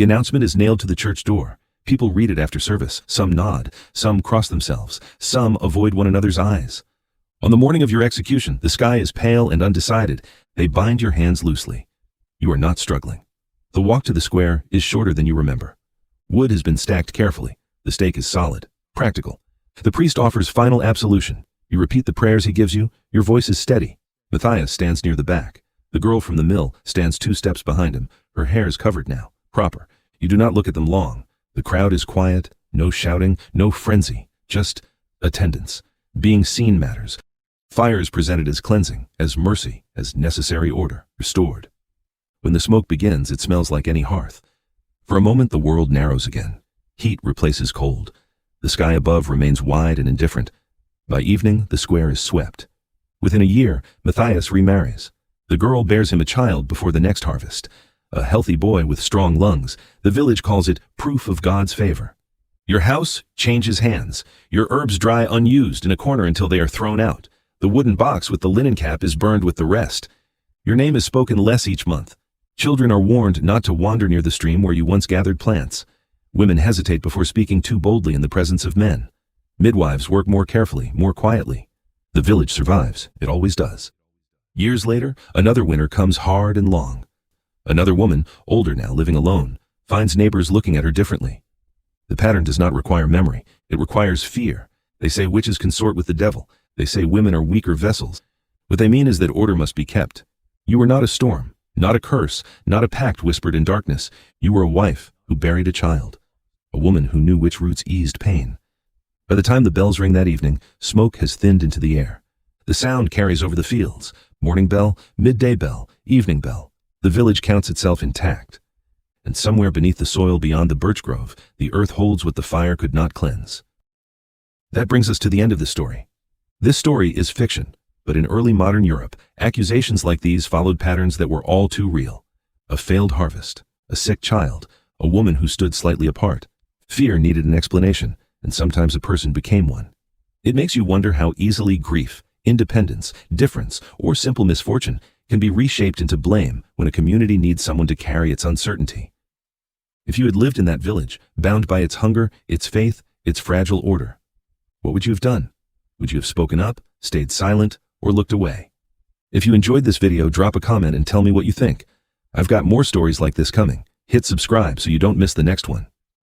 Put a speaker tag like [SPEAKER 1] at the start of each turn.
[SPEAKER 1] The announcement is nailed to the church door. People read it after service. Some nod, some cross themselves, some avoid one another's eyes. On the morning of your execution, the sky is pale and undecided. They bind your hands loosely. You are not struggling. The walk to the square is shorter than you remember. Wood has been stacked carefully. The stake is solid, practical. The priest offers final absolution. You repeat the prayers he gives you. Your voice is steady. Matthias stands near the back. The girl from the mill stands 2 steps behind him. Her hair is covered now, proper. You do not look at them long. The crowd is quiet, no shouting, no frenzy, just attendance. Being seen matters. Fire is presented as cleansing, as mercy, as necessary order, restored. When the smoke begins, it smells like any hearth. For a moment, the world narrows again. Heat replaces cold. The sky above remains wide and indifferent. By evening, the square is swept. Within a year, Matthias remarries. The girl bears him a child before the next harvest. A healthy boy with strong lungs. The village calls it proof of God's favor. Your house changes hands. Your herbs dry unused in a corner until they are thrown out. The wooden box with the linen cap is burned with the rest. Your name is spoken less each month. Children are warned not to wander near the stream where you once gathered plants. Women hesitate before speaking too boldly in the presence of men. Midwives work more carefully, more quietly. The village survives. It always does. Years later, another winter comes hard and long. Another woman, older now, living alone, finds neighbors looking at her differently. The pattern does not require memory. It requires fear. They say witches consort with the devil. They say women are weaker vessels. What they mean is that order must be kept. You were not a storm, not a curse, not a pact whispered in darkness. You were a wife who buried a child, a woman who knew which roots eased pain. By the time the bells ring that evening, smoke has thinned into the air. The sound carries over the fields. Morning bell, midday bell, evening bell. The village counts itself intact. And somewhere beneath the soil beyond the birch grove, the earth holds what the fire could not cleanse. That brings us to the end of the story. This story is fiction, but in early modern Europe, accusations like these followed patterns that were all too real. A failed harvest, a sick child, a woman who stood slightly apart. Fear needed an explanation, and sometimes a person became one. It makes you wonder how easily grief, independence, difference, or simple misfortune can be reshaped into blame when a community needs someone to carry its uncertainty. If you had lived in that village, bound by its hunger, its faith, its fragile order, what would you have done? Would you have spoken up, stayed silent, or looked away? If you enjoyed this video, drop a comment and tell me what you think. I've got more stories like this coming. Hit subscribe so you don't miss the next one.